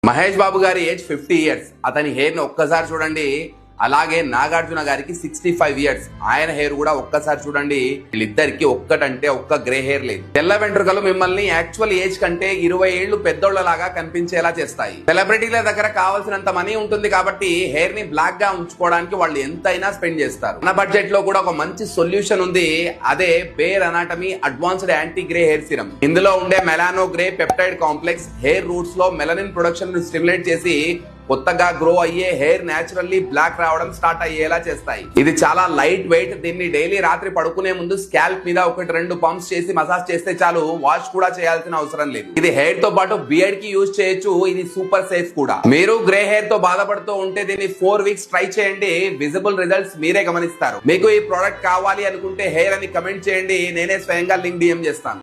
మహేష్ బాబు గారి age 50 years. అతని hair ని ఒక్కసారి చూడండి. అలాగే నాగార్జున గారికి 65 ఇయర్స్. ఆయన హెయిర్ కూడా ఒక్కసారి చూడండి. వీళ్ళిద్దరికి ఒక్కటంటే ఒక్క గ్రే హెయిర్ లేదు. తెల్ల వెంట్రుకలు మిమ్మల్ని యాక్చువల్ ఏజ్ కంటే 20 ఏళ్లు పెద్దోళ్లలాగా కనిపించేలా చేస్తాయి. సెలబ్రిటీల దగ్గర కావాల్సినంత మనీ ఉంటుంది కాబట్టి హెయిర్ ని బ్లాక్ గా ఉంచుకోవడానికి వాళ్ళు ఎంతైనా స్పెండ్ చేస్తారు. మన బడ్జెట్ లో కూడా ఒక మంచి సొల్యూషన్ ఉంది. అదే Bare Anatomy advanced anti grey hair serum. ఇందులో ఉండే melano grey peptide complex hair roots లో మెలనిన్ ప్రొడక్షన్ ను స్టిమ్యులేట్ చేసి కొత్తగా గ్రో అయ్యే హెయిర్ నేచురల్లీ బ్లాక్ రావడం స్టార్ట్ అయ్యేలా చేస్తాయి. ఇది చాలా లైట్ వెయిట్. దీన్ని డైలీ రాత్రి పడుకునే ముందు స్కాల్ప్ మీద 1-2 పంప్స్ చేసి మసాజ్ చేస్తే చాలు. వాష్ కూడా చేయాల్సిన అవసరం లేదు. ఇది హెయిర్ తో పాటు బియర్డ్ కి యూజ్ చేయొచ్చు. ఇది సూపర్ సేఫ్ కూడా. మీరు గ్రే హెయిర్ తో బాధపడుతూ ఉంటే దీన్ని 4 వీక్స్ ట్రై చేయండి. విజిబుల్ రిజల్ట్స్ మీరే గమనిస్తారు. మీకు ఈ ప్రోడక్ట్ కావాలి అనుకుంటే హెయిర్ అని కమెంట్ చేయండి. నేనే స్వయంగా లింక్ డిఎం చేస్తాను.